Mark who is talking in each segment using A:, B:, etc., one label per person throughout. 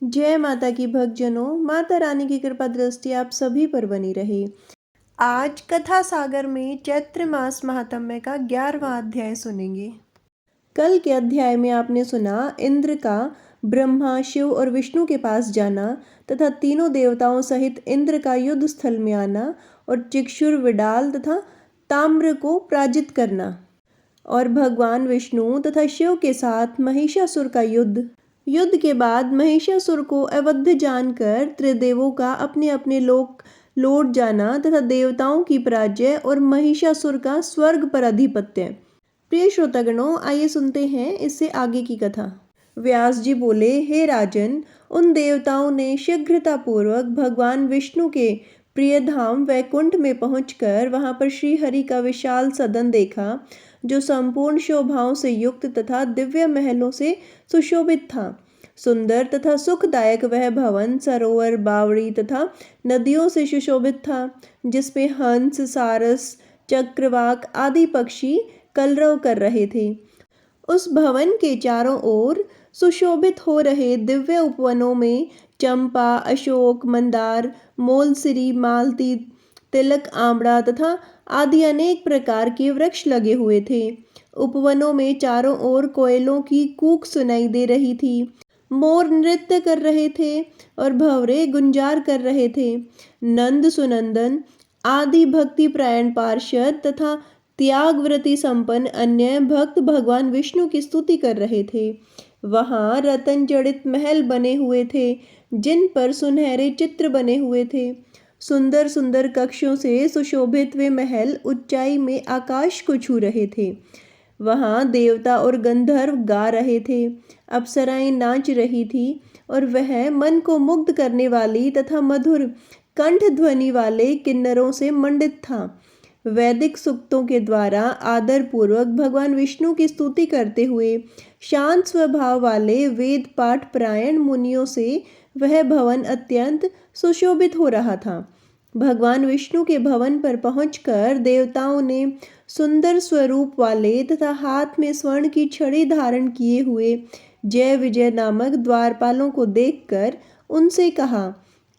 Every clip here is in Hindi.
A: जय माता की भक्तजनों, माता रानी की कृपा दृष्टि आप सभी पर बनी रहे। आज कथा सागर में चैत्र मास महात्म्य का 11वां अध्याय सुनेंगे। कल के अध्याय में आपने सुना इंद्र का ब्रह्मा, शिव और विष्णु के पास जाना तथा तीनों देवताओं सहित इंद्र का युद्ध स्थल में आना और चिक्षुर, विडाल तथा ताम्र को पराजित करना और भगवान विष्णु तथा शिव के साथ महिषासुर का युद्ध के बाद महिषासुर को अवध्य जानकर त्रिदेवों का अपने अपने लोक लौट जाना तथा देवताओं की पराजय और महिषासुर का स्वर्ग पर अधिपत्य। प्रिय श्रोतागणों, आइए सुनते हैं इससे आगे की कथा। व्यास जी बोले, हे राजन, उन देवताओं ने शीघ्रता पूर्वक भगवान विष्णु के प्रिय धाम वैकुंठ में पहुंचकर वहां पर श्री हरि का विशाल सदन देखा, जो संपूर्ण शोभाओं से युक्त तथा दिव्य महलों से सुशोभित था। सुंदर तथा सुखदायक वह भवन सरोवर, बावड़ी तथा नदियों से सुशोभित था, जिसमें हंस, सारस, चक्रवाक आदि पक्षी कलरव कर रहे थे। उस भवन के चारों ओर सुशोभित हो रहे दिव्य उपवनों में चंपा, अशोक, मंदार, मोलसिरी, मालती, तिलक, आंवला तथा आदि अनेक प्रकार के वृक्ष लगे हुए थे। उपवनों में चारों ओर कोयलों की कूक सुनाई दे रही थी। मोर नृत्य कर रहे थे और भंवरे गुंजार कर रहे थे। नंद, सुनंदन आदि भक्ति प्रायण पार्षद तथा त्यागव्रती संपन्न अन्य भक्त भगवान विष्णु की स्तुति कर रहे थे। वहां रतन जड़ित महल बने हुए थे, जिन पर सुनहरे चित्र बने हुए थे। सुंदर सुंदर कक्षों से सुशोभित वे महल ऊंचाई में आकाश को छू रहे थे। वहां देवता और गंधर्व गा रहे थे, अप्सराएं नाच रही थी और वह मन को मुग्ध करने वाली तथा मधुर कंठ ध्वनि वाले किन्नरों से मंडित था। वैदिक सूक्तों के द्वारा आदर पूर्वक भगवान विष्णु की स्तुति करते हुए शांत स्वभाव वाले वेद पाठ परायण मुनियों से वह भवन अत्यंत सुशोभित हो रहा था। भगवान विष्णु के भवन पर पहुंचकर देवताओं ने सुंदर स्वरूप वाले तथा हाथ में स्वर्ण की छड़ी धारण किए हुए जय विजय नामक द्वारपालों को देखकर उनसे कहा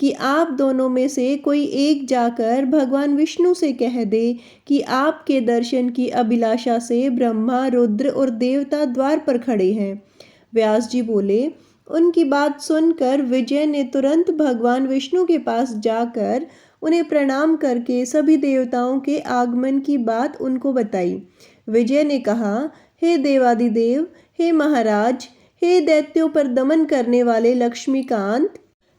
A: कि आप दोनों में से कोई एक जाकर भगवान विष्णु से कह दे कि आपके दर्शन की अभिलाषा से ब्रह्मा, रुद्र और देवता द्वार पर खड़े हैं। व्यास जी बोले, उनकी बात सुनकर विजय ने तुरंत भगवान विष्णु के पास जाकर उन्हें प्रणाम करके सभी देवताओं के आगमन की बात उनको बताई। विजय ने कहा, हे देवादिदेव, हे महाराज, हे दैत्यों पर दमन करने वाले लक्ष्मीकांत,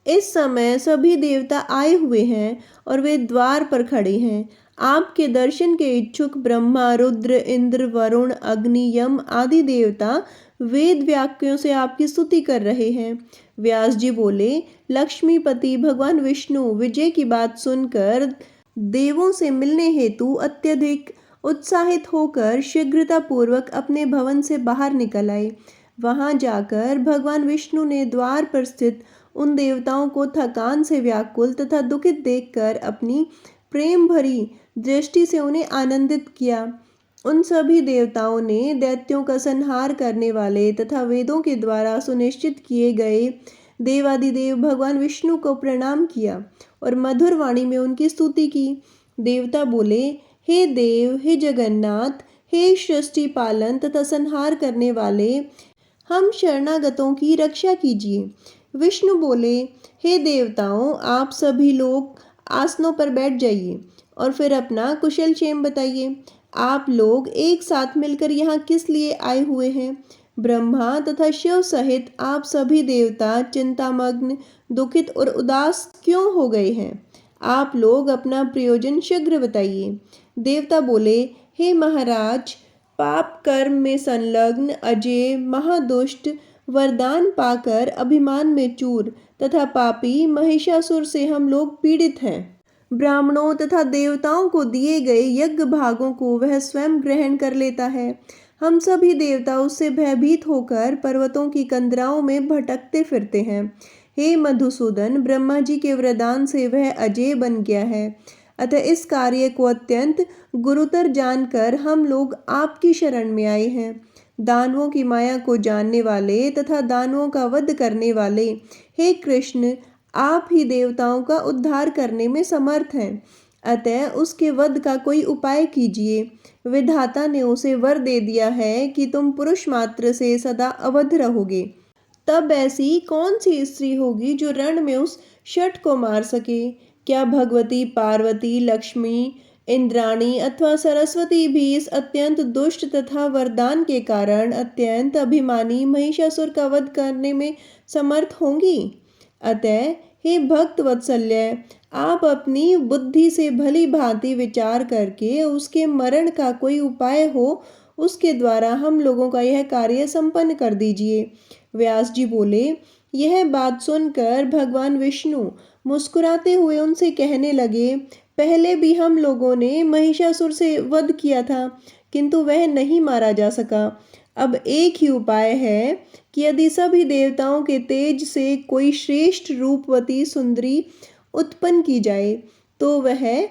A: इस समय सभी देवता आए हुए हैं और वे द्वार पर खड़े हैं। आपके दर्शन के इच्छुक ब्रह्मा, रुद्र, इंद्र, वरुण, अग्नि, यम आदि देवता वेद वाक्यों से आपकी स्तुति कर रहे हैं। व्यास जी बोले, लक्ष्मीपति भगवान विष्णु विजय की बात सुनकर देवों से मिलने हेतु अत्यधिक उत्साहित होकर शीघ्रता पूर्वक अपने भवन से बाहर निकल आए। वहां जाकर भगवान विष्णु ने द्वार पर स्थित उन देवताओं को थकान से व्याकुल तथा दुखित देखकर अपनी प्रेम भरी दृष्टि से उन्हें आनंदित किया। उन सभी देवताओं ने दैत्यों का संहार करने वाले तथा वेदों के द्वारा सुनिश्चित किए गए देवादिदेव भगवान विष्णु को प्रणाम किया और मधुर वाणी में उनकी स्तुति की। देवता बोले, हे देव, हे जगन्नाथ, हे सृष्टि पालन तथा संहार करने वाले, हम शरणागतों की रक्षा कीजिए। विष्णु बोले, हे देवताओं, आप सभी लोग आसनों पर बैठ जाइए और फिर अपना कुशल क्षेम बताइए। आप लोग एक साथ मिलकर यहाँ किस लिए आए हुए हैं? ब्रह्मा तथा शिव सहित आप सभी देवता चिंतामग्न, दुखित और उदास क्यों हो गए हैं? आप लोग अपना प्रयोजन शीघ्र बताइए। देवता बोले, हे महाराज, पाप कर्म में संलग्न, अजेय, महादुष्ट, वरदान पाकर अभिमान में चूर तथा पापी महिषासुर से हम लोग पीड़ित हैं। ब्राह्मणों तथा देवताओं को दिए गए यज्ञ भागों को वह स्वयं ग्रहण कर लेता है। हम सभी देवता उससे भयभीत होकर पर्वतों की कंदराओं में भटकते फिरते हैं। हे मधुसूदन, ब्रह्मा जी के वरदान से वह अजेय बन गया है। अतः इस कार्य को अत्यंत गुरुतर जानकर हम लोग आपकी शरण में आए हैं। दानवों की माया को जानने वाले तथा दानवों का वध करने वाले, हे कृष्ण, आप ही देवताओं का उद्धार करने में समर्थ हैं, अतः उसके वध का कोई उपाय कीजिए। विधाता ने उसे वर दे दिया है कि तुम पुरुष मात्र से सदा अवध रहोगे। तब ऐसी कौन सी स्त्री होगी जो रण में उस शठ को मार सके? क्या भगवती, पार्वती, लक्ष्मी, इंद्राणी अथवा सरस्वती भी इस अत्यंत दुष्ट तथा वरदान के कारण अत्यंत अभिमानी महिषासुर का वध करने में समर्थ होंगी? अतः हे भक्त वत्सल्य, आप अपनी बुद्धि से भली भांति विचार करके उसके मरण का कोई उपाय हो, उसके द्वारा हम लोगों का यह कार्य संपन्न कर दीजिए। व्यास जी बोले, यह बात सुनकर भगवान विष्णु मुस्कुराते हुए उनसे कहने लगे, पहले भी हम लोगों ने महिषासुर से वध किया था, किंतु वह नहीं मारा जा सका। अब एक ही उपाय है कि यदि सभी देवताओं के तेज से कोई श्रेष्ठ रूपवती सुंदरी उत्पन्न की जाए, तो वह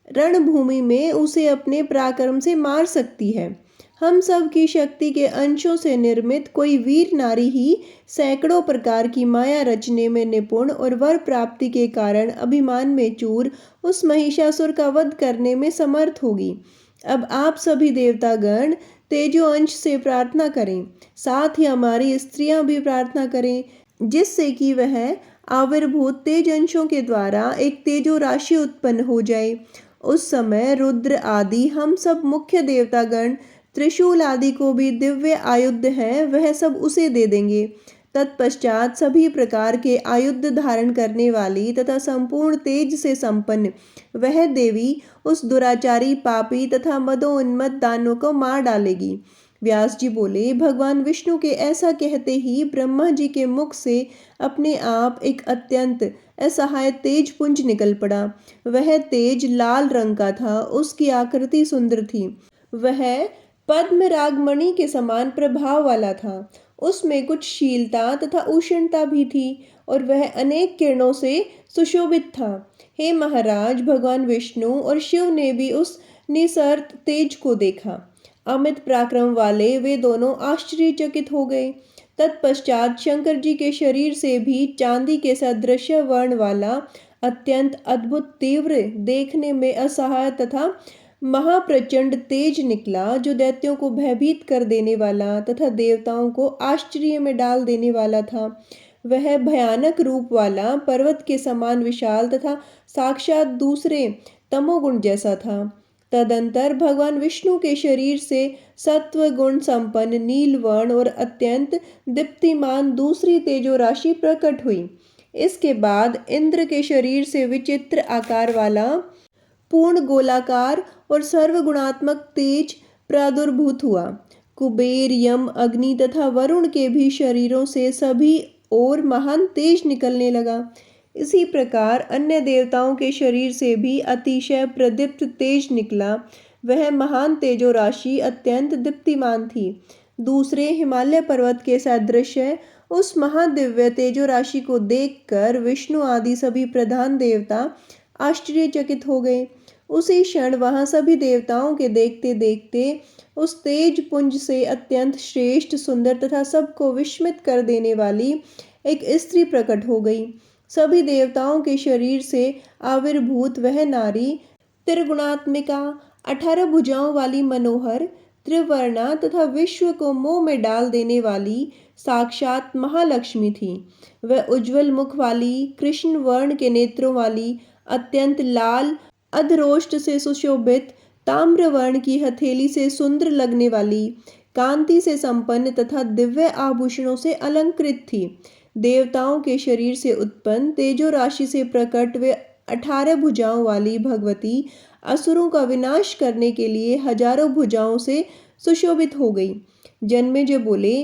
A: रणभूमि में उसे अपने पराक्रम से मार सकती है। हम सब की शक्ति के अंशों से निर्मित कोई वीर नारी ही सैकड़ों प्रकार की माया रचने में निपुण और वर प्राप्ति के कारण अभिमान में चूर उस महिषासुर का वध करने में समर्थ होगी। अब आप सभी देवतागण तेजो अंश से प्रार्थना करें, साथ ही हमारी स्त्रियां भी प्रार्थना करें, जिससे कि वह आविर्भूत तेज अंशों के द्वारा एक तेजो राशि उत्पन्न हो जाए। उस समय रुद्र आदि हम सब मुख्य देवतागण त्रिशूल आदि को भी दिव्य आयुध हैं, वह सब उसे दे देंगे। तत्पश्चात सभी प्रकार के आयुध धारण करने वाली तथा संपूर्ण तेज से संपन्न वह देवी उस दुराचारी, पापी तथा मदोन्मत्त दानव को मार डालेगी। व्यास जी बोले, भगवान विष्णु के ऐसा कहते ही ब्रह्मा जी के मुख से अपने आप एक अत्यंत असहाय तेज पुंज निकल पड़ा। वह तेज लाल रंग का था, उसकी आकृति सुंदर थी, वह पद्म रागमणि के समान प्रभाव वाला था, उसमें कुछ शीलता तथा उष्णता भी थी और वह अनेक किरणों से सुशोभित था। हे महाराज, भगवान विष्णु और शिव ने भी उस निसर्त तेज को देखा। अमित पराक्रम वाले वे दोनों आश्चर्यचकित हो गए। तत्पश्चात शंकर जी के शरीर से भी चांदी के सदृश वर्ण वाला अत्यंत अद्भुत, तीव्र, देखने में असहाय तथा महाप्रचंड तेज निकला, जो दैत्यों को भयभीत कर देने वाला तथा देवताओं को आश्चर्य में डाल देने वाला था। वह भयानक रूप वाला पर्वत के समान विशाल तथा साक्षात दूसरे तमोगुण जैसा था। तदंतर भगवान विष्णु के शरीर से सत्व गुण संपन्न नीलवर्ण और अत्यंत दीप्तिमान दूसरी तेजो राशि प्रकट हुई। इसके बाद इंद्र के शरीर से विचित्र आकार वाला पूर्ण गोलाकार और सर्वगुणात्मक तेज प्रादुर्भूत हुआ। कुबेर, यम, अग्नि तथा वरुण के भी शरीरों से सभी और महान तेज निकलने लगा। इसी प्रकार अन्य देवताओं के शरीर से भी अतिशय प्रदीप्त तेज निकला। वह महान तेजो राशि अत्यंत दीप्तिमान थी। दूसरे हिमालय पर्वत के सदृश उस महादिव्य तेजो राशि को देखकर विष्णु आदि सभी प्रधान देवता आश्चर्यचकित हो गए। उसी क्षण वहां सभी देवताओं के देखते देखते उस तेज पुंज से अत्यंत श्रेष्ठ, सुंदर तथा सबको विस्मित कर देने वाली एक स्त्री प्रकट हो गई। सभी देवताओं के शरीर से आविर्भूत वह नारी त्रिगुणात्मिका, 18 भुजाओं वाली, मनोहर, त्रिवर्णा तथा विश्व को मोह में डाल देने वाली साक्षात महालक्ष्मी थी। वह उज्जवल मुख वाली, कृष्ण वर्ण के नेत्रों वाली, अत्यंत लाल अधरोष्ट से सुशोभित, ताम्र वर्ण की हथेली से सुंदर लगने वाली, कांति से संपन्न तथा दिव्य आभूषणों से अलंकृत थी। देवताओं के शरीर से उत्पन्न तेजो राशि से प्रकट वे 18 भुजाओं वाली भगवती असुरों का विनाश करने के लिए हजारों भुजाओं से सुशोभित हो गई। जन्मेजय बोले,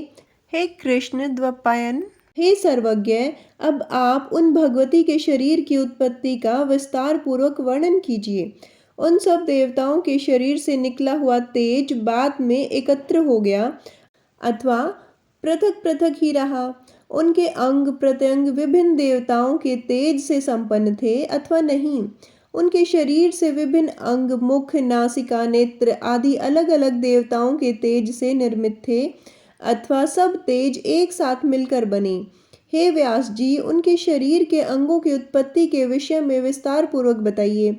A: हे कृष्ण द्वैपायन, हे सर्वज्ञ, अब आप उन भगवती के शरीर की उत्पत्ति का विस्तार पूर्वक वर्णन कीजिए। उन सब देवताओं के शरीर से निकला हुआ तेज बाद में एकत्र हो गया अथवा पृथक पृथक ही रहा। उनके अंग प्रत्यंग विभिन्न देवताओं के तेज से संपन्न थे अथवा नहीं। उनके शरीर से विभिन्न अंग, मुख, नासिका, नेत्र आदि अलग अलग देवताओं के तेज से निर्मित थे अथवा सब तेज एक साथ मिलकर बने। हे व्यास जी, उनके शरीर के अंगों की उत्पत्ति के विषय में विस्तार पूर्वक बताइए।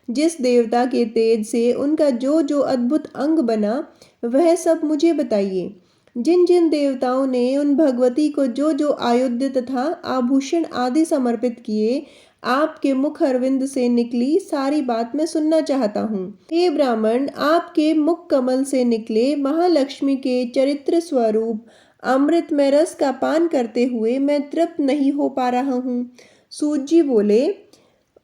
A: जिस देवता के तेज से उनका जो जो अद्भुत अंग बना, वह सब मुझे बताइए। जिन जिन देवताओं ने उन भगवती को जो जो आयुध तथा आभूषण आदि समर्पित किए, आपके मुख अरविंद से निकली सारी बात मैं सुनना चाहता हूँ। हे ब्राह्मण, आपके मुख कमल से निकले महालक्ष्मी के चरित्र स्वरूप अमृत में रस का पान करते हुए मैं तृप्त नहीं हो पा रहा हूँ। सूत जी बोले,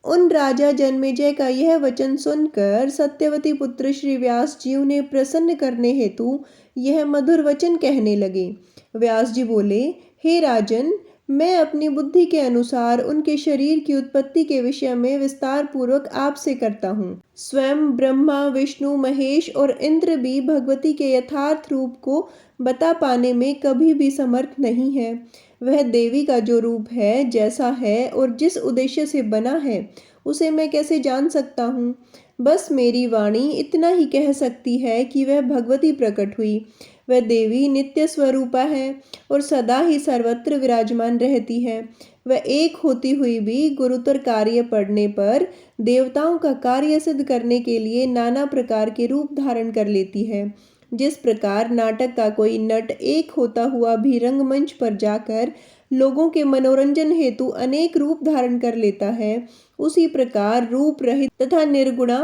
A: उन राजा जन्मेजय का यह वचन सुनकर सत्यवती पुत्र श्री व्यास जी उन्हें प्रसन्न करने हेतु यह मधुर वचन कहने लगे। व्यास जी बोले, हे राजन, मैं अपनी बुद्धि के अनुसार उनके शरीर की उत्पत्ति के विषय में विस्तार पूर्वक आपसे करता हूँ। स्वयं ब्रह्मा, विष्णु, महेश और इंद्र भी भगवती के यथार्थ रूप को बता पाने में कभी भी समर्थ नहीं है। वह देवी का जो रूप है, जैसा है और जिस उद्देश्य से बना है, उसे मैं कैसे जान सकता हूँ। बस मेरी वाणी इतना ही कह सकती है कि वह भगवती प्रकट हुई। वह देवी नित्य स्वरूपा है और सदा ही सर्वत्र विराजमान रहती है। वह एक होती हुई भी गुरुतर कार्य पड़ने पर देवताओं का कार्य सिद्ध करने के लिए नाना प्रकार के रूप धारण कर लेती है। जिस प्रकार नाटक का कोई नट एक होता हुआ भी रंगमंच पर जाकर लोगों के मनोरंजन हेतु अनेक रूप धारण कर लेता है, उसी प्रकार रूप रहित तथा निर्गुणा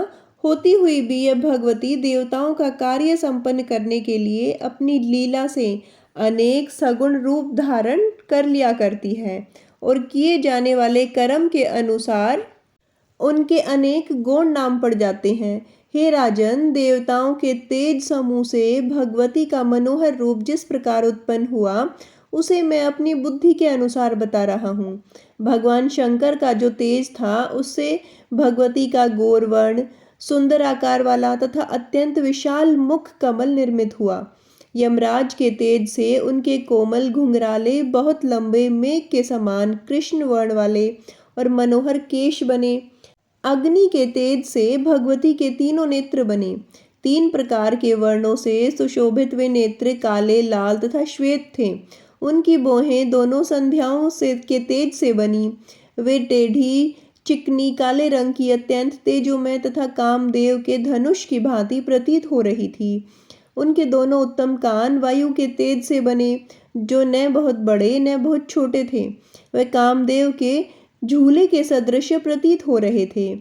A: होती हुई भी यह भगवती देवताओं का कार्य संपन्न करने के लिए अपनी लीला से अनेक सगुण रूप धारण कर लिया करती है और किए जाने वाले कर्म के अनुसार उनके अनेक गुण नाम पड़ जाते हैं। हे राजन, देवताओं के तेज समूह से भगवती का मनोहर रूप जिस प्रकार उत्पन्न हुआ, उसे मैं अपनी बुद्धि के अनुसार बता रहा हूँ। भगवान शंकर का जो तेज था, उससे भगवती का गौरवर्ण, सुंदर आकार वाला तथा अत्यंत विशाल मुख कमल निर्मित हुआ। यमराज के तेज से उनके कोमल घुंघराले बहुत लंबे मेघ के समान कृष्ण वर्ण वाले और मनोहर केश बने। अग्नि के तेज से भगवती के तीनों नेत्र बने। 3 प्रकार के वर्णों से सुशोभित वे नेत्र काले, लाल तथा श्वेत थे। उनकी भौहें दोनों संध्याओं से के तेज से बनी। वे टेढ़ी, चिकनी, काले रंग की अत्यंत तेजोमय तथा कामदेव के धनुष की भांति प्रतीत हो रही थी। उनके दोनों उत्तम कान वायु के तेज से बने, जो न बहुत बड़े न बहुत छोटे थे। वे कामदेव के झूले के सदृश प्रतीत हो रहे थे।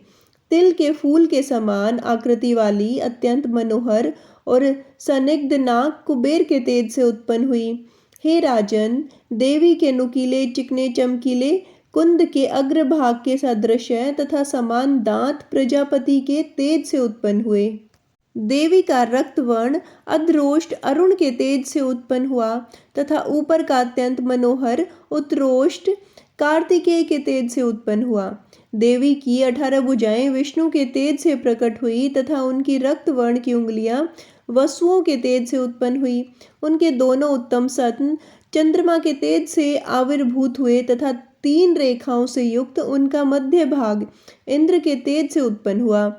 A: तिल के फूल के समान आकृति वाली अत्यंत मनोहर और सनिग्ध नाक कुबेर के तेज से उत्पन्न हुई। हे राजन, देवी के नुकीले, चिकने, चमकीले कुंद के अग्रभाग के सदृश तथा समान दांत प्रजापति के तेज से उत्पन्न हुए। देवी का रक्त वर्ण अधरोष्ट अरुण के तेज से उत्पन्न हुआ तथा ऊपर का अत्यंत मनोहर उत्रोष्ट कार्तिकेय के तेज से उत्पन्न हुआ। देवी की 18 भुजाएं विष्णु के तेज से प्रकट हुई तथा उनकी रक्त वर्ण की उंगलियां वसुओं के तेज से उत्पन्न हुई। उनके दोनों उत्तम स्तन चंद्रमा के तेज से आविर्भूत हुए तथा 3 रेखाओं से युक्त उनका मध्य भाग इंद्र के तेज से उत्पन्न हुआ।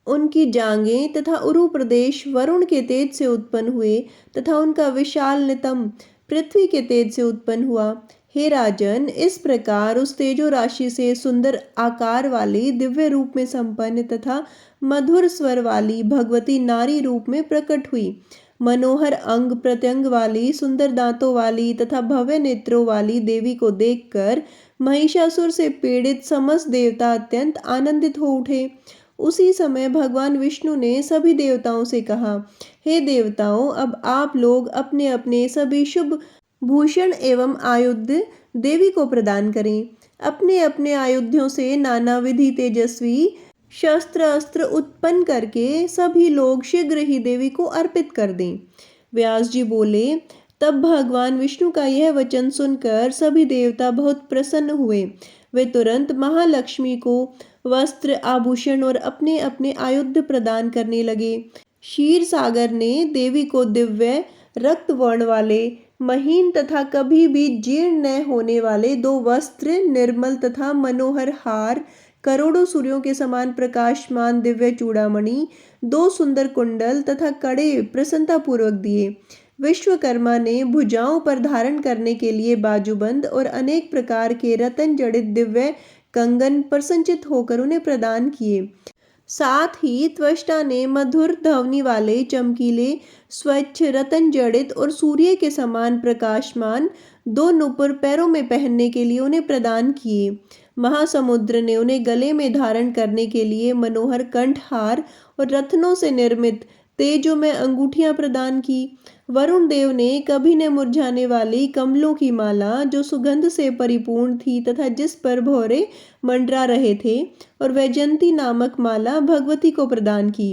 A: उनकी जांघें तथा उरु प्रदेश वरुण के तेज से उत्पन्न हुए तथा उनका विशाल नितंब पृथ्वी के तेज से उत्पन्न हुआ। हे राजन, इस प्रकार उस तेजो राशि से सुंदर आकार वाली दिव्य रूप में संपन्न तथा मधुर स्वर वाली भगवती नारी रूप में प्रकट हुई। मनोहर अंग प्रत्यंग वाली, सुंदर दांतों वाली तथा भव्य नेत्रों वाली देवी को देखकर महिषासुर से पीड़ित समस्त देवता अत्यंत आनंदित हो उठे। उसी समय भगवान विष्णु ने सभी देवताओं से कहा, हे देवताओं, अब आप लोग अपने अपने सभी शुभ भूषण एवं आयुध देवी को प्रदान करें। अपने अपने आयुधों से नाना विधि तेजस्वी शस्त्र अस्त्र उत्पन्न करके सभी लोग शीघ्र ही देवी को अर्पित कर दें। व्यास जी बोले, तब भगवान विष्णु का यह वचन सुनकर सभी देवता बहुत प्रसन्न हुए। वे तुरंत महालक्ष्मी को वस्त्र, आभूषण और अपने अपने आयुध प्रदान करने लगे। क्षीर सागर ने देवी को दिव्य रक्त वर्ण वाले महीन तथा कभी भी जीर्ण न होने वाले 2 वस्त्र, निर्मल तथा मनोहर हार, करोड़ों सूर्यों के समान प्रकाशमान दिव्य चूड़ामणि, 2 सुंदर कुंडल तथा कड़े प्रसन्नता पूर्वक दिए। विश्वकर्मा ने भुजाओं पर धारण करने के लिए बाजूबंद और अनेक प्रकार के रत्न जड़ित दिव्य कंगन प्रसन्नचित्त होकर उन्हें प्रदान किए। साथ ही त्वष्टा ने मधुर ध्वनि वाले चमकीले स्वच्छ रत्न जड़ित और सूर्य के समान प्रकाशमान 2 नुपुर पैरों में पहनने के लिए उन्हें प्रदान किए। महासमुद्र ने उन्हें गले में धारण करने के लिए मनोहर कंठहार और रत्नों से निर्मित तेजोमय अंगूठियां प्रदान की। वरुण देव ने कभी न मुरझाने वाली कमलों की माला जो सुगंध से परिपूर्ण थी तथा जिस पर भौरे मंडरा रहे थे, और वैजयंती नामक माला भगवती को प्रदान की।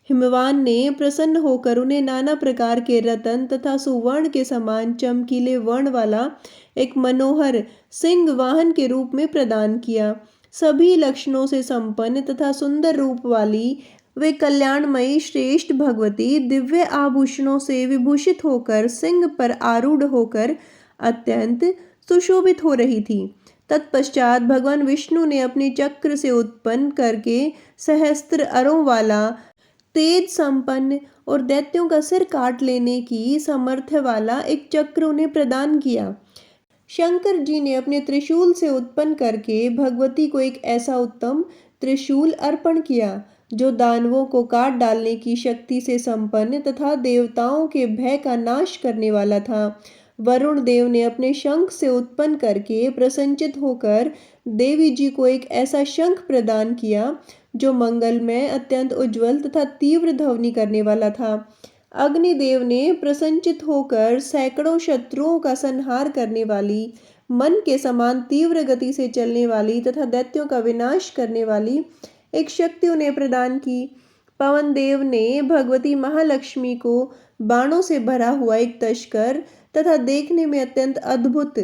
A: हिमवान ने प्रसन्न होकर उन्हें नाना प्रकार के रतन तथा सुवर्ण के समान चमकीले वर्ण वाला एक मनोहर सिंह वाहन के रूप में प्रदान किया। सभी लक्षणों से संपन्न तथा सुंदर रूप वाली वे कल्याणमयी श्रेष्ठ भगवती दिव्य आभूषणों से विभूषित होकर सिंह पर आरूढ़ होकर अत्यंत सुशोभित हो रही थी। तत्पश्चात भगवान विष्णु ने अपने चक्र से उत्पन्न करके सहस्त्र अरों वाला तेज संपन्न और दैत्यों का सिर काट लेने की सामर्थ्य वाला एक चक्र उन्हें प्रदान किया। शंकर जी ने अपने त्रिशूल से उत्पन्न करके भगवती को एक ऐसा उत्तम त्रिशूल अर्पण किया जो दानवों को काट डालने की शक्ति से संपन्न तथा देवताओं के भय का नाश करने वाला था। वरुण देव ने अपने शंख से उत्पन्न करके प्रसन्नचित्त होकर देवी जी को एक ऐसा शंख प्रदान किया जो मंगलमय, अत्यंत उज्ज्वल तथा तीव्र ध्वनि करने वाला था। अग्निदेव ने प्रसन्नचित्त होकर सैकड़ों शत्रुओं का संहार करने वाली, मन के समान तीव्र गति से चलने वाली तथा दैत्यों का विनाश करने वाली एक शक्ति उन्हें प्रदान की। पवन देव ने भगवती महालक्ष्मी को बाणों से भरा हुआ एक तस्कर तथा देखने में अत्यंत अद्भुत,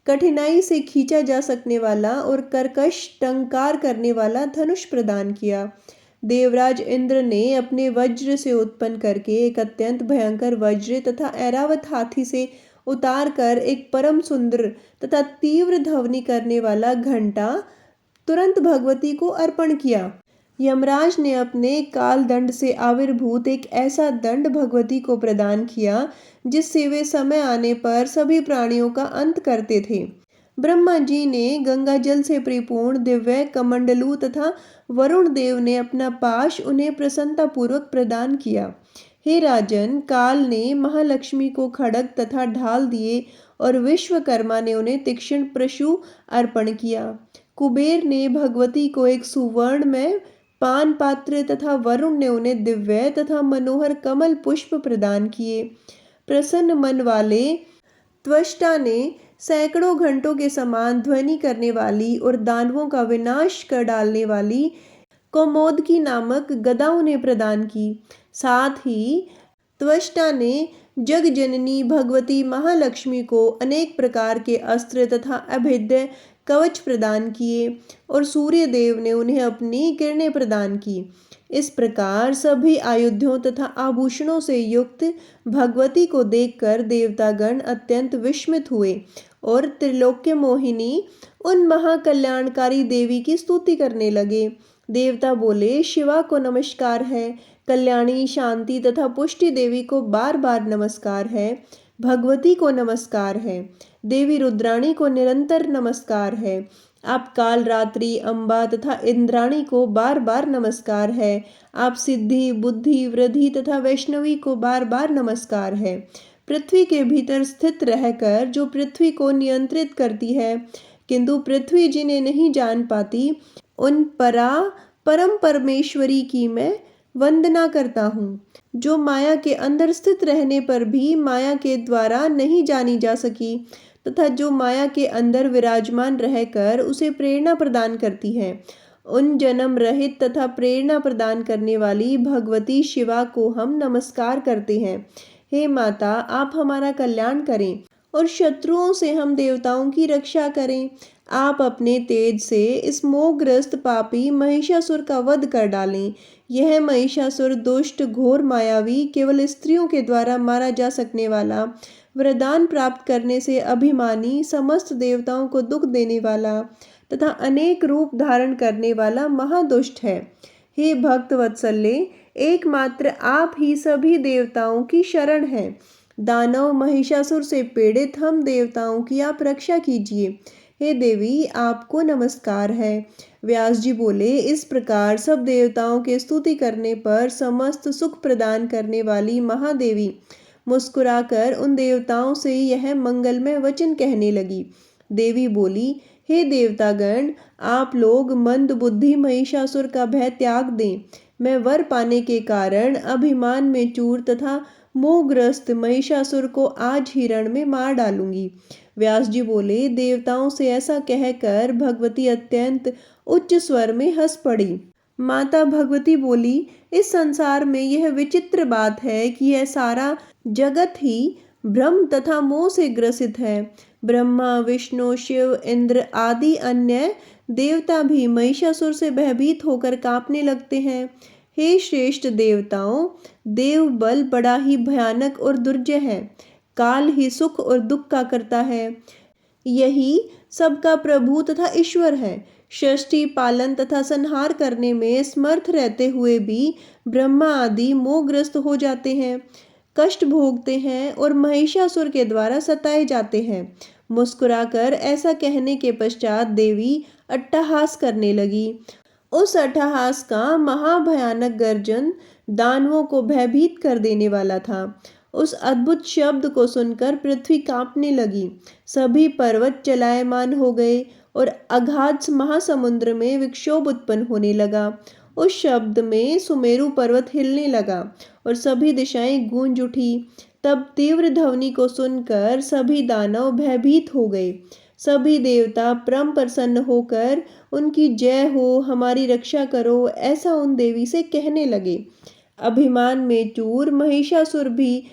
A: कठिनाई से खींचा जा सकने वाला और कर्कश टंकार करने वाला धनुष प्रदान किया। देवराज इंद्र ने अपने वज्र से उत्पन्न करके एक अत्यंत भयंकर वज्र तथा ऐरावत हाथी से उतार कर एक परम सुंदर तथा तीव्र ध्वनि करने वाला घंटा तुरंत भगवती को अर्पण किया। यमराज ने अपने काल दंड से आविर्भूत एक ऐसा दंड भगवती को प्रदान किया जिससे वे समय आने पर सभी प्राणियों का अंत करते थे। ब्रह्मा जी ने गंगा जल से परिपूर्ण दिव्य कमंडलू तथा वरुण देव ने अपना पाश उन्हें प्रसन्नता पूर्वक प्रदान किया। हे राजन, काल ने महालक्ष्मी को खड्ग तथा ढाल दिए और विश्वकर्मा ने उन्हें तीक्ष्ण परशु अर्पण किया। कुबेर ने भगवती को एक सुवर्ण में पान पात्र तथा वरुण ने उन्हें दिव्य तथा मनोहर कमल पुष्प प्रदान किए। प्रसन्न मन वाले त्वष्टा ने सैकड़ों घंटों के समान ध्वनि करने वाली और दानवों का विनाश कर डालने वाली कौमोदकी नामक गदा उन्हें प्रदान की। साथ ही त्वष्टा ने जग जननी भगवती महालक्ष्मी को अनेक प्रकार के अस्त्र तथा अभेद्य कवच प्रदान किए और सूर्य देव ने उन्हें अपनी किरणें प्रदान की। इस प्रकार सभी आयुधों तथा आभूषणों से युक्त भगवती को देखकर देवतागण अत्यंत विस्मित हुए और त्रिलोक्य मोहिनी उन महाकल्याणकारी देवी की स्तुति करने लगे। देवता बोले, शिवा को नमस्कार है, कल्याणी, शांति तथा पुष्टि देवी को बार बार नमस्कार है, भगवती को नमस्कार है, देवी रुद्राणी को निरंतर नमस्कार है, आप काल रात्रि अम्बा तथा इंद्राणी को बार बार नमस्कार है, आप सिद्धि, बुद्धि, वृद्धि तथा वैष्णवी को बार बार नमस्कार है। पृथ्वी के भीतर स्थित रहकर जो पृथ्वी को नियंत्रित करती है किंतु पृथ्वी जिन्हें नहीं जान पाती, उन परम परमेश्वरी की मैं वंदना करता हूँ, जो माया के अंदर स्थित रहने पर भी माया के द्वारा नहीं जानी जा सकी तथा जो माया के अंदर विराजमान रहकर उसे प्रेरणा प्रदान करती है। उन जन्म रहित तथा प्रेरणा प्रदान करने वाली भगवती शिवा को हम नमस्कार करते हैं। हे माता, आप हमारा कल्याण करें और शत्रुओं से हम देवताओं की रक्षा करें। आप अपने तेज से इस मोहग्रस्त पापी महिषासुर का वध कर डालें। यह महिषासुर दुष्ट, घोर, मायावी, केवल स्त्रियों के द्वारा मारा जा सकने वाला, वरदान प्राप्त करने से अभिमानी, समस्त देवताओं को दुख देने वाला तथा अनेक रूप धारण करने वाला महादुष्ट है। हे भक्त वत्सल्य, एकमात्र आप ही सभी देवताओं की शरण है। दानव महिषासुर से पीड़ित हम देवताओं की आप रक्षा कीजिए। हे देवी, आपको नमस्कार है। व्यास जी बोले, इस प्रकार सब देवताओं के स्तुति करने पर समस्त सुख प्रदान करने वाली महादेवी मुस्कुराकर उन देवताओं से यह मंगलमय वचन कहने लगी। देवी बोली, हे देवतागण, आप लोग मंद बुद्धि महिषासुर का भय त्याग दें। मैं वर पाने के कारण अभिमान में चूर तथा मोहग्रस्त महिषासुर को आज ही रण में मार डालूंगी। व्यास जी बोले, देवताओं से ऐसा कहकर भगवती अत्यंत उच्च स्वर में हंस पड़ी। माता भगवती बोली, इस संसार में यह विचित्र बात है कि यह सारा जगत ही भ्रम तथा मोह से ग्रसित है। ब्रह्मा, विष्णु, शिव, इंद्र आदि अन्य देवता भी महिषासुर से भयभीत होकर कांपने लगते हैं। हे श्रेष्ठ देवताओं, देव बल बड़ा ही भयानक और दुर्जय है। काल ही सुख और दुख का करता है। यही सबका प्रभु तथा ईश्वर है। सृष्टि, पालन तथा संहार करने में समर्थ रहते हुए भी ब्रह्मा आदि मोहग्रस्त हो जाते हैं, कष्ट भोगते हैं और महिषासुर के द्वारा सताए जाते हैं। मुस्कुराकर ऐसा कहने के पश्चात देवी अट्टहास करने लगी। उस अट्टहास का महाभयानक गर्जन दानवों को भयभीत कर देने वाला था। उस अद्भुत शब्द को सुनकर पृथ्वी कांपने लगी। सभी पर्वत चलायमान हो गए और अगाध महासमुद्र में विक्षोभ उत्पन्न होने लगा। उस शब्द में सुमेरु पर्वत हिलने लगा और सभी दिशाएं गूंज उठी। तब तीव्र ध्वनि को सुनकर सभी दानव भयभीत हो गए। सभी देवता परम प्रसन्न होकर उनकी जय हो, हमारी रक्षा करो, ऐसा उन देवी से कहने लगे। अभिमान में चूर महिषासुर भी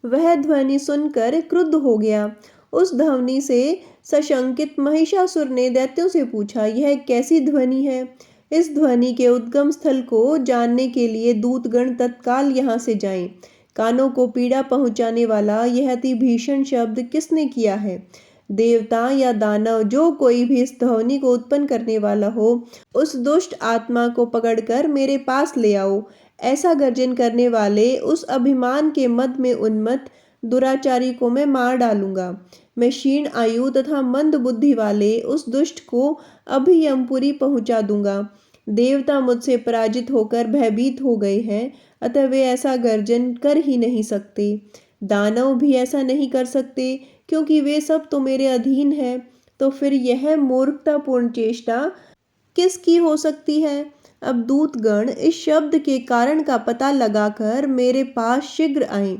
A: वह ध्वनि सुनकर क्रुद्ध हो गया। उस ध्वनि से सशंकित महिषासुर ने दैत्यों से पूछा, यह कैसी ध्वनि है? इस ध्वनि के उद्गम स्थल को जानने के लिए दूतगण तत्काल यहाँ से जाएं। कानों को पीड़ा पहुंचाने वाला यह अति भीषण शब्द किसने किया है? देवता या दानव, जो कोई भी इस ध्वनि को उत्पन्न करने वाला हो, उस दुष्ट आत्मा को पकड़कर मेरे पास ले आओ। ऐसा गर्जन करने वाले उस अभिमान के मद में उन्मत्त दुराचारी को मैं मार डालूंगा। मैं क्षीण आयु तथा मंद बुद्धि वाले उस दुष्ट को अभी यमपुरी पहुंचा दूंगा। देवता मुझसे पराजित होकर भयभीत हो गए हैं, अतः वे ऐसा गर्जन कर ही नहीं सकते। दानव भी ऐसा नहीं कर सकते, क्योंकि वे सब तो मेरे अधीन हैं। तो फिर यह मूर्खतापूर्ण चेष्टा किसकी हो सकती है? अब दूतगण इस शब्द के कारण का पता लगाकर मेरे पास शीघ्र आएं।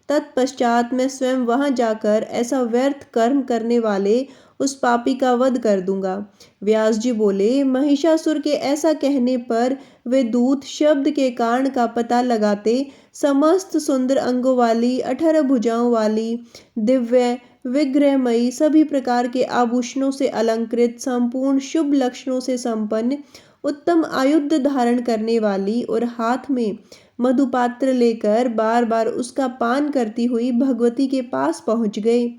A: तत्पश्चात मैं स्वयं वहां जाकर ऐसा व्यर्थ कर्म करने वाले उस पापी का वध कर दूंगा। व्यास जी बोले, महिषासुर के ऐसा कहने पर वे दूत शब्द के कारण का पता लगाते समस्त सुंदर अंगों वाली, 18 भुजाओं वाली, दिव्य विग्रहमयी, सभी प्रकार के आभूषणों से अलंकृत, संपूर्ण शुभ लक्षणों से संपन्न, उत्तम आयुध धारण करने वाली और हाथ में मधुपात्र लेकर बार बार उसका पान करती हुई भगवती के पास पहुंच गए।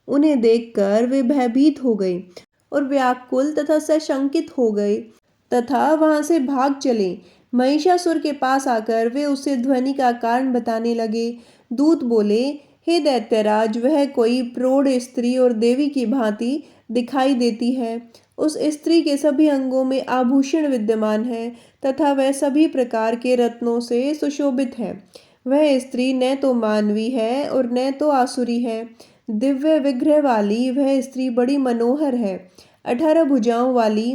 A: उन्हें देखकर वे भयभीत हो गए और व्याकुल तथा सशंकित हो गए तथा वहां से भाग चले। महिषासुर के पास आकर वे उसे ध्वनि का कारण बताने लगे। दूत बोले, हे दैत्यराज, वह कोई प्रौढ़ स्त्री और देवी की भांति दिखाई देती है। उस स्त्री के सभी अंगों में आभूषण विद्यमान है तथा वह सभी प्रकार के रत्नों से सुशोभित है। वह स्त्री न तो मानवी है और न तो आसुरी है। दिव्य विग्रह वाली वह स्त्री बड़ी मनोहर है। 18 भुजाओं वाली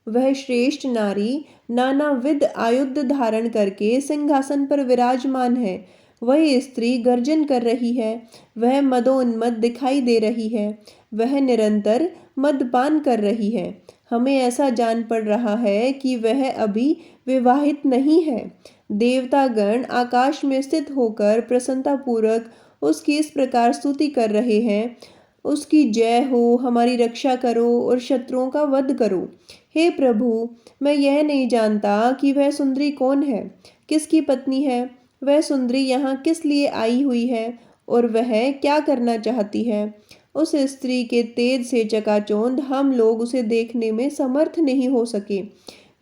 A: वह श्रेष्ठ नारी नानाविध आयुध धारण करके सिंहासन पर विराजमान है। वह स्त्री गर्जन कर रही है। वह मदोन्मत्त दिखाई दे रही है। वह निरंतर मदपान कर रही है। हमें ऐसा जान पड़ रहा है कि वह अभी विवाहित नहीं है। देवतागण आकाश में स्थित होकर प्रसन्नतापूर्वक उसकी इस प्रकार स्तुति कर रहे हैं, उसकी जय हो, हमारी रक्षा करो और शत्रुओं का वध करो। हे प्रभु, मैं यह नहीं जानता कि वह सुंदरी कौन है, किसकी पत्नी है, वह सुंदरी यहाँ किस लिए आई हुई है और वह क्या करना चाहती है। उस स्त्री के तेज से चकाचौंध हम लोग उसे देखने में समर्थ नहीं हो सके।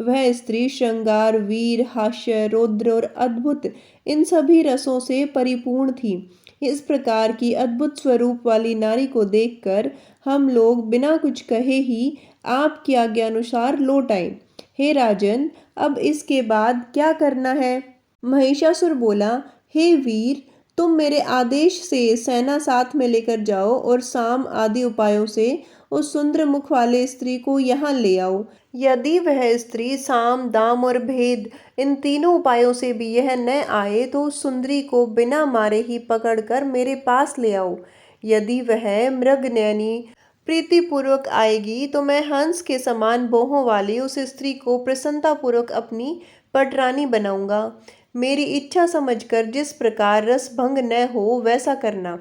A: वह स्त्री श्रृंगार, वीर, हास्य, रौद्र और अद्भुत इन सभी रसों से परिपूर्ण थी। इस प्रकार की अद्भुत स्वरूप वाली नारी को देखकर हम लोग बिना कुछ कहे ही आपकी आज्ञा अनुसार लौट आए। हे राजन, अब इसके बाद क्या करना है? महिषासुर बोला, हे वीर, तुम मेरे आदेश से सेना साथ में लेकर जाओ और साम आदि उपायों से उस सुंदर मुख वाले स्त्री को यहाँ ले आओ। यदि वह स्त्री साम, दाम और भेद इन तीनों उपायों से भी यह न आए तो उस सुंदरी को बिना मारे ही पकड़कर मेरे पास ले आओ। यदि वह मृगनयनी प्रीतिपूर्वक आएगी तो मैं हंस के समान भौहों वाली उस स्त्री को प्रसन्नतापूर्वक अपनी पटरानी बनाऊंगा। मेरी इच्छा समझकर जिस प्रकार रस भंग न हो वैसा करना।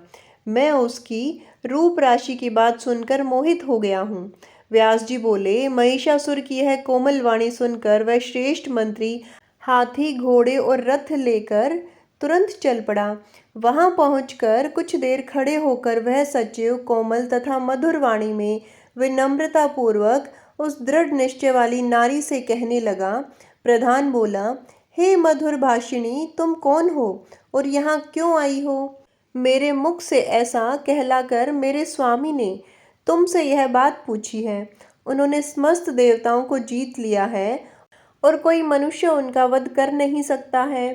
A: मैं उसकी रूप राशि की बात सुनकर मोहित हो गया हूँ। व्यास जी बोले, महिषासुर की यह कोमल वाणी सुनकर वह श्रेष्ठ मंत्री हाथी, घोड़े और रथ लेकर तुरंत चल पड़ा। वहां पहुंचकर कुछ देर खड़े होकर वह सचिव कोमल तथा मधुर वाणी में विनम्रता पूर्वक उस दृढ़ निश्चय वाली नारी से कहने लगा। प्रधान बोला, हे मधुर भाषिणी, तुम कौन हो और यहाँ क्यों आई हो? मेरे मुख से ऐसा कहलाकर मेरे स्वामी ने तुमसे यह बात पूछी है। उन्होंने समस्त देवताओं को जीत लिया है और कोई मनुष्य उनका वध कर नहीं सकता है।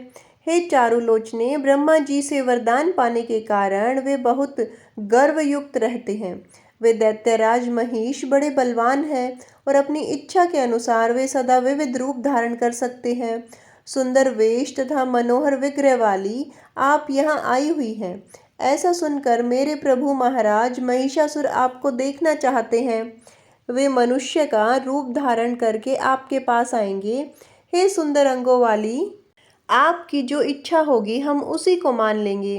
A: हे चारुलोचने, ब्रह्मा जी से वरदान पाने के कारण वे बहुत गर्वयुक्त रहते हैं। वे दैत्यराज महिष बड़े बलवान हैं और अपनी इच्छा के अनुसार वे सदा विविध रूप धारण कर सकते हैं। सुंदर वेश तथा मनोहर विग्रह वाली आप यहाँ आई हुई हैं। ऐसा सुनकर मेरे प्रभु महाराज महिषासुर आपको देखना चाहते हैं। वे मनुष्य का रूप धारण करके आपके पास आएंगे। हे सुंदर अंगों वाली, आपकी जो इच्छा होगी हम उसी को मान लेंगे।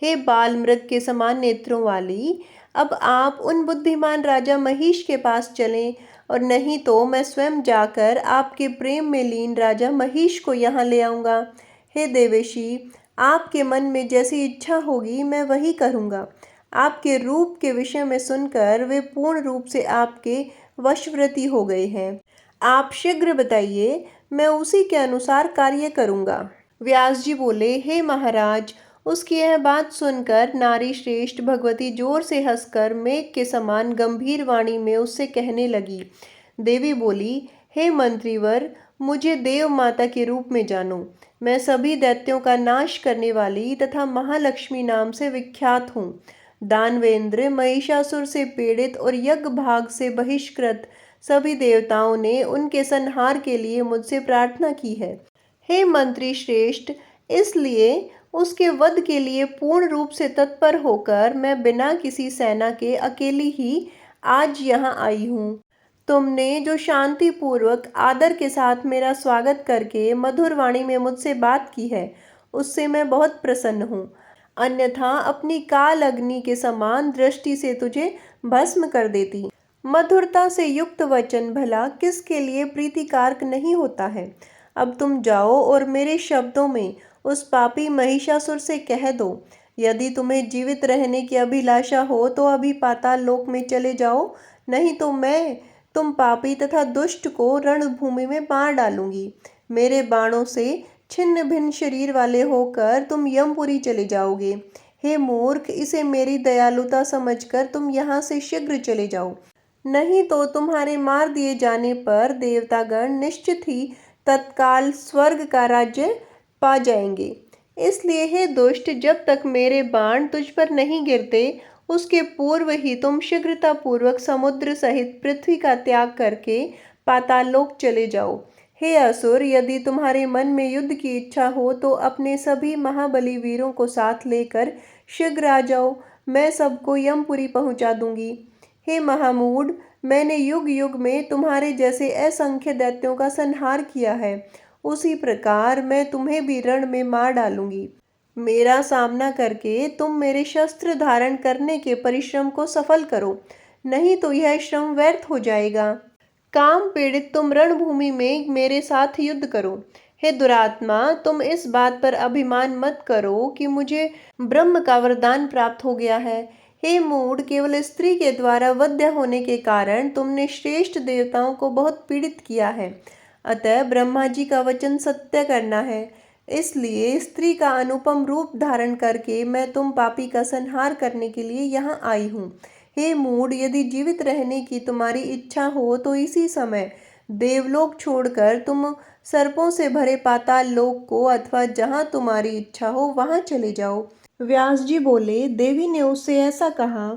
A: हे बाल मृग के समान नेत्रों वाली, अब आप उन बुद्धिमान राजा महिष के पास चलें और नहीं तो मैं स्वयं जाकर आपके प्रेम में लीन राजा महिष को यहाँ ले आऊँगा। हे देवेशी, आपके मन में जैसी इच्छा होगी मैं वही करूँगा। आपके रूप के विषय में सुनकर वे पूर्ण रूप से आपके वशवर्ती हो गए हैं। आप शीघ्र बताइए, मैं उसी के अनुसार कार्य करूँगा। व्यास जी बोले, हे महाराज, उसकी यह बात सुनकर नारी श्रेष्ठ भगवती जोर से हंसकर मेघ के समान गंभीर वाणी में उससे कहने लगी। देवी बोली, हे मंत्रीवर, मुझे देव माता के रूप में जानो। मैं सभी दैत्यों का नाश करने वाली तथा महालक्ष्मी नाम से विख्यात हूँ। दानवेंद्र, महिषासुर से पीड़ित और यज्ञ भाग से बहिष्कृत सभी देवताओं ने उनके संहार के लिए मुझसे प्रार्थना की है। हे मंत्री श्रेष्ठ, इसलिए उसके वध के लिए पूर्ण रूप से तत्पर होकर मैं बिना किसी सेना के अकेली ही आज यहाँ आई हूँ। तुमने जो शांति पूर्वक आदर के साथ मेरा स्वागत करके मधुर वाणी में मुझसे बात की है, उससे मैं बहुत प्रसन्न हूँ। अन्यथा अपनी काल अग्नि के समान दृष्टि से तुझे भस्म कर देती। मधुरता से युक्त वचन भला किसके लिए प्रीतिकारक नहीं होता है। अब तुम जाओ और मेरे शब्दों में उस पापी महिषासुर से कह दो, यदि तुम्हें जीवित रहने की अभिलाषा हो तो अभी पाताल लोक में चले जाओ, नहीं तो मैं तुम पापी तथा दुष्ट को रणभूमि में मार डालूंगी। मेरे बाणों से छिन्न भिन्न शरीर वाले होकर तुम यमपुरी चले जाओगे। हे मूर्ख, इसे मेरी दयालुता समझकर तुम यहाँ से शीघ्र चले जाओ, नहीं तो तुम्हारे मार दिए जाने पर देवतागण निश्चित ही तत्काल स्वर्ग का राज्य पा जाएंगे। इसलिए हे दुष्ट, जब तक मेरे बाण तुझ पर नहीं गिरते उसके पूर्व ही तुम शीघ्रता पूर्वक समुद्र सहित पृथ्वी का त्याग करके पाताललोक चले जाओ। हे असुर, यदि तुम्हारे मन में युद्ध की इच्छा हो तो अपने सभी महाबली वीरों को साथ लेकर शीघ्र आ जाओ, मैं सबको यमपुरी पहुंचा दूंगी। हे महामूढ़, मैंने युग युग में तुम्हारे जैसे असंख्य दैत्यों का संहार किया है, उसी प्रकार मैं तुम्हें भी रण में मार डालूंगी। मेरा सामना करके तुम मेरे शस्त्र धारण करने के परिश्रम को सफल करो, नहीं तो यह श्रम व्यर्थ हो जाएगा। काम पीड़ित तुम रणभूमि में मेरे साथ युद्ध करो। हे दुरात्मा, तुम इस बात पर अभिमान मत करो कि मुझे ब्रह्म का वरदान प्राप्त हो गया है। हे मूढ़, केवल स्त्री के द्वारा वध्य होने के कारण तुमने श्रेष्ठ देवताओं को बहुत पीड़ित किया है। अतः ब्रह्मा जी का वचन सत्य करना है। इसलिए स्त्री का अनुपम रूप धारण करके मैं तुम पापी का संहार करने के लिए यहाँ आई हूँ। हे मूढ़, यदि जीवित रहने की तुम्हारी इच्छा हो तो इसी समय देवलोक छोड़कर तुम सर्पों से भरे पाताल लोक को अथवा जहाँ तुम्हारी इच्छा हो वहाँ चले जाओ। व्यास जी बोले, देवी ने उससे ऐसा कहा।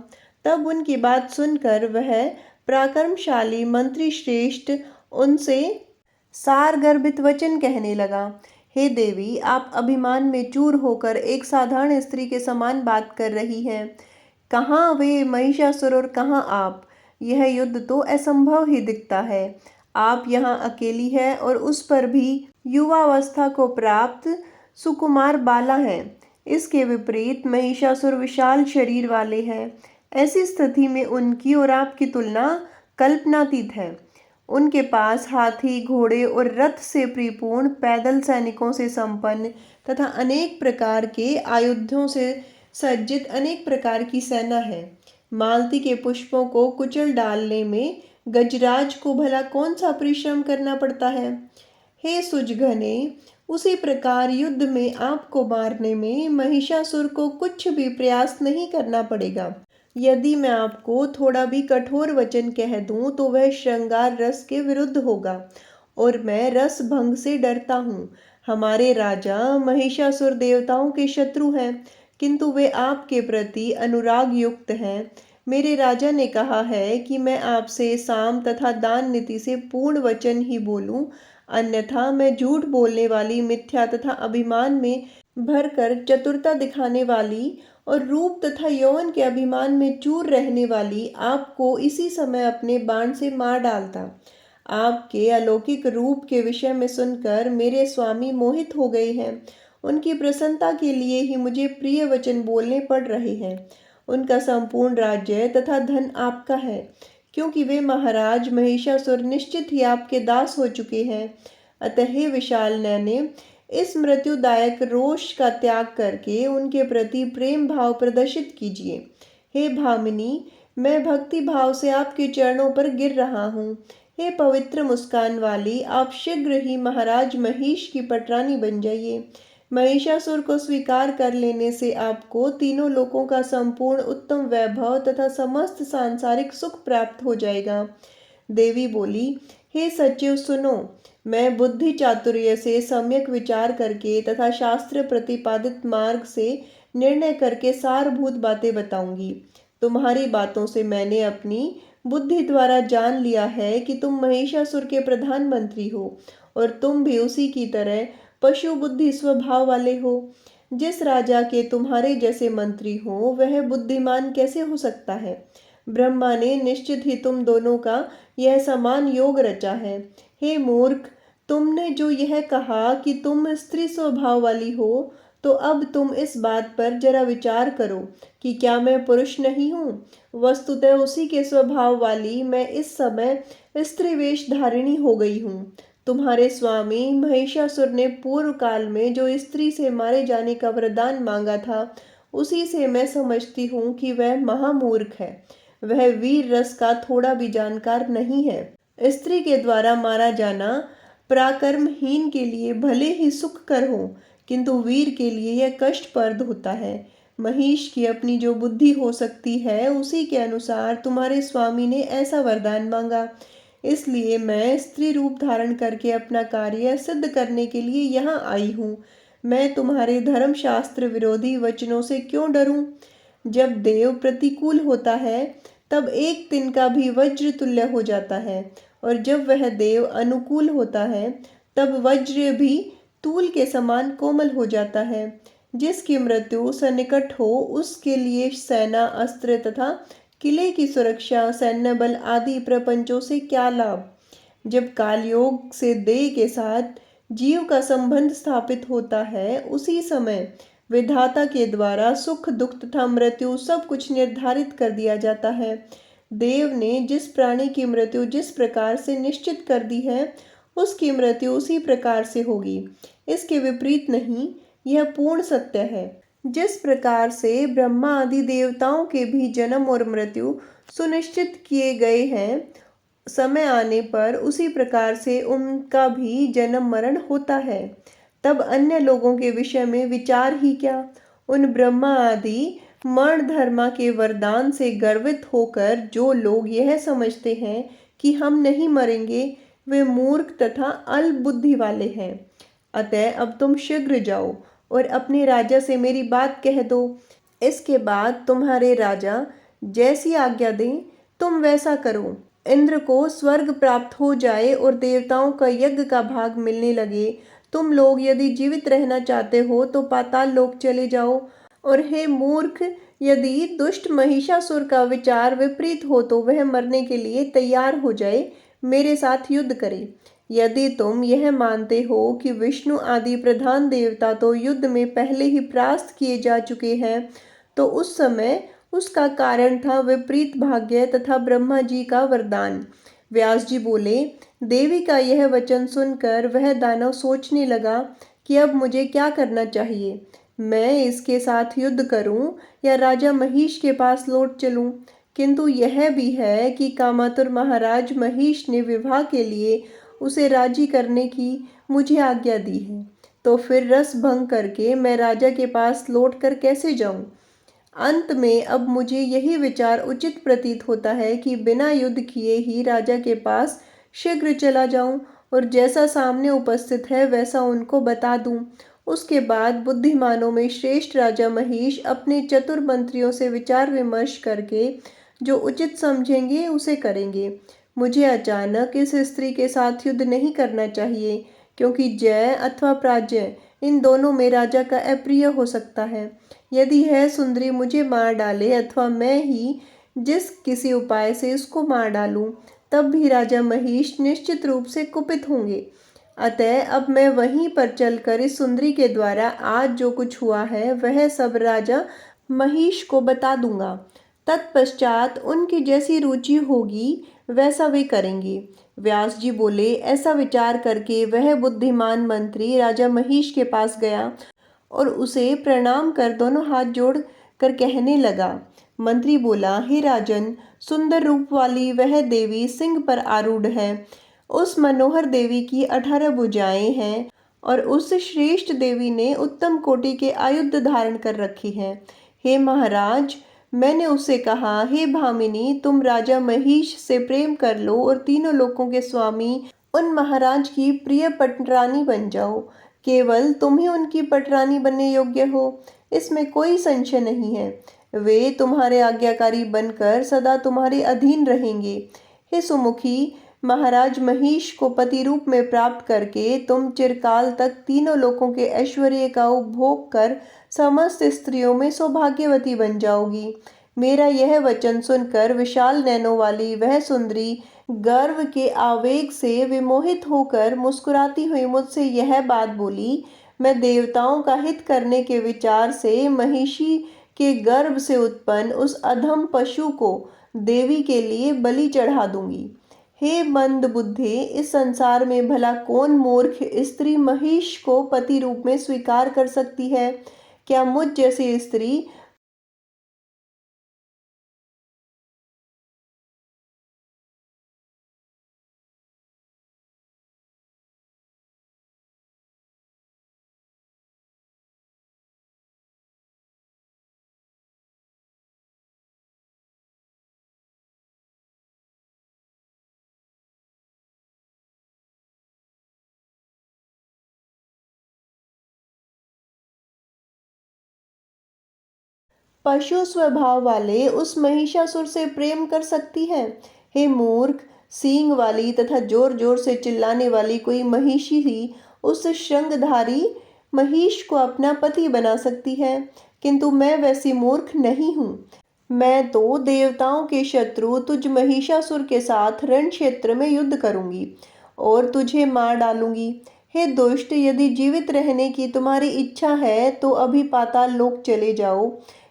A: तब उनकी बात सुनकर वह पराक्रमशाली मंत्री श्रेष्ठ उनसे सार गर्भित वचन कहने लगा। हे देवी, आप अभिमान में चूर होकर एक साधारण स्त्री के समान बात कर रही हैं। कहाँ वे महिषासुर और कहाँ आप? यह युद्ध तो असंभव ही दिखता है। आप यहाँ अकेली है और उस पर भी युवावस्था को प्राप्त सुकुमार बाला है। इसके विपरीत महिषासुर विशाल शरीर वाले हैं। ऐसी स्थिति में उनकी और आपकी तुलना कल्पनातीत है। उनके पास हाथी, घोड़े और रथ से परिपूर्ण, पैदल सैनिकों से संपन्न तथा अनेक प्रकार के आयुधों से सज्जित अनेक प्रकार की सेना है। मालती के पुष्पों को कुचल डालने में गजराज को भला कौन सा परिश्रम करना पड़ता है। हे सुजघने, उसी प्रकार युद्ध में आपको मारने में महिषासुर को कुछ भी प्रयास नहीं करना पड़ेगा। यदि मैं आपको थोड़ा भी कठोर वचन कह दूं तो वह श्रृंगार रस के विरुद्ध होगा और मैं रस भंग से डरता हूँ। हमारे राजा महिषासुर देवताओं के शत्रु हैं, किंतु वे आपके प्रति अनुराग युक्त हैं। मेरे राजा ने कहा है कि मैं आपसे साम तथा दान नीति से पूर्ण वचन ही बोलूं, अन्यथा मैं झूठ बोलने वाली, मिथ्या तथा अभिमान में भरकर चतुरता दिखाने वाली और रूप तथा यौवन के अभिमान में चूर रहने वाली आपको इसी समय अपने बाण से मार डालता। आपके अलौकिक रूप के विषय में सुनकर मेरे स्वामी मोहित हो गए हैं। उनकी प्रसन्नता के लिए ही मुझे प्रिय वचन बोलने पड़ रहे हैं। उनका संपूर्ण राज्य तथा धन आपका है, क्योंकि वे महाराज महिषासुर निश्चित ही आपके दास हो चुके हैं। अतः हे विशाल नयने, इस मृत्युदायक रोष का त्याग करके उनके प्रति प्रेम भाव प्रदर्शित कीजिए। हे भामिनी, मैं भक्ति भाव से आपके चरणों पर गिर रहा हूँ। हे पवित्र मुस्कान वाली, आप शीघ्र ही महाराज महिष की पटरानी बन जाइए। महिषासुर को स्वीकार कर लेने से आपको तीनों लोकों का संपूर्ण उत्तम वैभव तथा समस्त सांसारिक सुख प्राप्त हो जाएगा। देवी बोली, हे सचिव सुनो, मैं बुद्धि चातुर्य से सम्यक विचार करके तथा शास्त्र प्रतिपादित मार्ग से निर्णय करके सारभूत बातें बताऊंगी। तुम्हारी बातों से मैंने अपनी बुद्धि द्वारा जान लिया है कि तुम महिषासुर के प्रधानमंत्री हो और तुम भी उसी की तरह पशु बुद्धि स्वभाव वाले हो। जिस राजा के तुम्हारे जैसे मंत्री हो वह बुद्धिमान कैसे हो सकता है। ब्रह्मा ने निश्चित ही तुम दोनों का यह समान योग रचा है। हे मूर्ख, तुमने जो यह कहा कि तुम स्त्री स्वभाव वाली हो, तो अब तुम इस बात पर जरा विचार करो कि क्या मैं पुरुष नहीं हूँ। वस्तुतः उसी के स्वभाव वाली मैं इस समय स्त्री वेश धारिणी हो गई हूँ। तुम्हारे स्वामी महिषासुर ने पूर्व काल में जो स्त्री से मारे जाने का वरदान मांगा था, उसी से मैं समझती हूँ कि वह महामूर्ख है। वह वीर रस का थोड़ा भी जानकार नहीं है। स्त्री के द्वारा मारा जाना पराक्रमहीन के लिए भले ही सुखकर हो, किंतु वीर के लिए यह कष्टप्रद होता है। महिष की अपनी जो बुद्धि हो सकती है, उसी के अनुसार तुम्हारे स्वामी ने ऐसा वरदान मांगा। इसलिए मैं स्त्री रूप धारण करके अपना कार्य सिद्ध करने के लिए यहाँ आई हूँ। मैं तुम्हारे धर्मशास्त्र विरोधी वचनों से क्यों डरूं? जब देव प्रतिकूल होता है तब एक तिनका भी वज्र तुल्य हो जाता है, और जब वह देव अनुकूल होता है तब वज्र भी तूल के समान कोमल हो जाता है। जिसकी मृत्यु सन्निकट हो उसके लिए सेना, अस्त्र तथा किले की सुरक्षा, सैन्य बल आदि प्रपंचों से क्या लाभ। जब कालयोग से देह के साथ जीव का संबंध स्थापित होता है, उसी समय विधाता के द्वारा सुख दुख तथा मृत्यु सब कुछ निर्धारित कर दिया जाता है। देव ने जिस प्राणी की मृत्यु जिस प्रकार से निश्चित कर दी है, उसकी मृत्यु उसी प्रकार से होगी। इसके विपरीत नहीं, यह पूर्ण सत्य है। जिस प्रकार से ब्रह्मा आदि देवताओं के भी जन्म और मृत्यु सुनिश्चित किए गए हैं समय आने पर, उसी प्रकार से उनका भी जन्म मरण होता है। तब अन्य लोगों के विषय में विचार ही क्या। उन ब्रह्मा आदि मरणधर्मा के वरदान से गर्वित होकर जो लोग यह समझते हैं कि हम नहीं मरेंगे, वे मूर्ख तथा अल्प बुद्धि वाले हैं। अतः अब तुम शीघ्र जाओ और अपने राजा से मेरी बात कह दो। इसके बाद तुम्हारे राजा जैसी आज्ञा दें तुम वैसा करो। इंद्र को स्वर्ग प्राप्त हो जाए और देवताओं का यज्ञ का भाग मिलने लगे। तुम लोग यदि जीवित रहना चाहते हो तो पाताल लोक चले जाओ। और हे मूर्ख, यदि दुष्ट महिषासुर का विचार विपरीत हो तो वह मरने के लिए तैयार हो जाए, मेरे साथ युद्ध करे। यदि तुम यह मानते हो कि विष्णु आदि प्रधान देवता तो युद्ध में पहले ही परास्त किए जा चुके हैं, तो उस समय उसका कारण था विपरीत भाग्य तथा ब्रह्मा जी का वरदान। व्यास जी बोले, देवी का यह वचन सुनकर वह दानव सोचने लगा कि अब मुझे क्या करना चाहिए। मैं इसके साथ युद्ध करूं या राजा महिष के पास लौट चलूं। किंतु यह भी है कि कामातुर महाराज महिष ने विवाह के लिए उसे राजी करने की मुझे आज्ञा दी है। तो फिर रस भंग करके मैं राजा के पास लौट कर कैसे जाऊं। अंत में अब मुझे यही विचार उचित प्रतीत होता है कि बिना युद्ध किए ही राजा के पास शीघ्र चला जाऊं और जैसा सामने उपस्थित है वैसा उनको बता दूं। उसके बाद बुद्धिमानों में श्रेष्ठ राजा महिष अपने चतुर मंत्रियों से विचार विमर्श करके जो उचित समझेंगे उसे करेंगे। मुझे अचानक इस स्त्री के साथ युद्ध नहीं करना चाहिए, क्योंकि जय अथवा पराजय इन दोनों में राजा का अप्रिय हो सकता है। यदि यह सुंदरी मुझे मार डाले अथवा मैं ही जिस किसी उपाय से इसको मार डालूं, तब भी राजा महिष निश्चित रूप से कुपित होंगे। अतः अब मैं वहीं पर चलकर इस सुंदरी के द्वारा आज जो कुछ हुआ है वह सब राजा महिष को बता दूंगा। तत्पश्चात उनकी जैसी रुचि होगी वैसा वे करेंगे। व्यास जी बोले, ऐसा विचार करके वह बुद्धिमान मंत्री राजा महिष के पास गया और उसे प्रणाम कर दोनों हाथ जोड़ कर कहने लगा। मंत्री बोला, हे राजन, सुंदर रूप वाली वह देवी सिंह पर आरूढ़ है। उस मनोहर देवी की 18 भुजाएं हैं और उस श्रेष्ठ देवी ने उत्तम कोटि के आयुध धारण कर रखी है। हे महाराज, मैंने उससे कहा, हे भामिनी, तुम राजा महिष से प्रेम कर लो और तीनों लोकों के स्वामी उन महाराज की प्रिय पटरानी बन जाओ। केवल तुम ही उनकी पटरानी बनने योग्य हो, इसमें कोई संशय नहीं है। वे तुम्हारे आज्ञाकारी बनकर सदा तुम्हारे अधीन रहेंगे। हे सुमुखी, महाराज महिष को पति रूप में प्राप्त करके तुम चिरकाल तक तीनों लोकों के ऐश्वर्य का उपभोग कर समस्त स्त्रियों में सौभाग्यवती बन जाओगी। मेरा यह वचन सुनकर विशाल नैनों वाली वह सुंदरी गर्व के आवेग से विमोहित होकर मुस्कुराती हुई मुझसे यह बात बोली, मैं देवताओं का हित करने के विचार से महिषी के गर्भ से उत्पन्न उस अधम पशु को देवी के लिए बलि चढ़ा दूंगी। हे मंद बुद्धे, इस संसार में भला कौन मूर्ख स्त्री महिष को पति रूप में स्वीकार कर सकती है। क्या मुझ जैसी स्त्री पशु स्वभाव वाले उस महिषासुर से प्रेम कर सकती है। हे मूर्ख, सींग वाली तथा जोर जोर से चिल्लाने वाली कोई महिषी ही उस श्रृंगधारी महिष को अपना पति बना सकती है, किंतु मैं वैसी मूर्ख नहीं हूँ। मैं तो देवताओं के शत्रु तुझ महिषासुर के साथ रण क्षेत्र में युद्ध करूंगी और तुझे मार डालूंगी। हे दुष्ट, यदि जीवित रहने की तुम्हारी इच्छा है तो अभी पाताल लोक चले जाओ।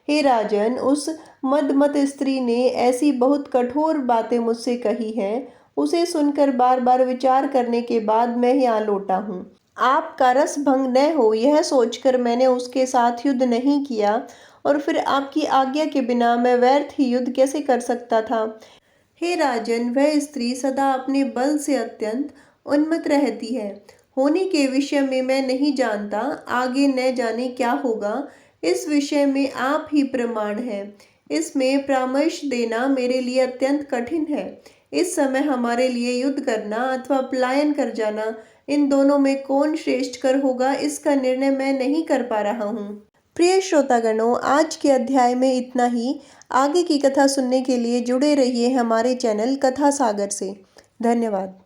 A: हे राजन, उस मदमत स्त्री ने ऐसी बहुत कठोर बातें मुझसे कही हैं, उसे सुनकर बार बार विचार करने के बाद मैं यहाँ लौटा हूँ। आपका रस भंग न हो यह सोचकर मैंने उसके साथ युद्ध नहीं किया, और फिर आपकी आज्ञा के बिना मैं व्यर्थ ही युद्ध कैसे कर सकता था। हे राजन, वह स्त्री सदा अपने बल से अत्यंत उन्मत्त रहती है। होने के विषय में मैं नहीं जानता, आगे न जाने क्या होगा। इस विषय में आप ही प्रमाण हैं। इसमें परामर्श देना मेरे लिए अत्यंत कठिन है। इस समय हमारे लिए युद्ध करना अथवा पलायन कर जाना, इन दोनों में कौन श्रेष्ठकर होगा, इसका निर्णय मैं नहीं कर पा रहा हूँ। प्रिय श्रोतागणों, आज के अध्याय में इतना ही। आगे की कथा सुनने के लिए जुड़े रहिए हमारे चैनल कथा सागर से। धन्यवाद।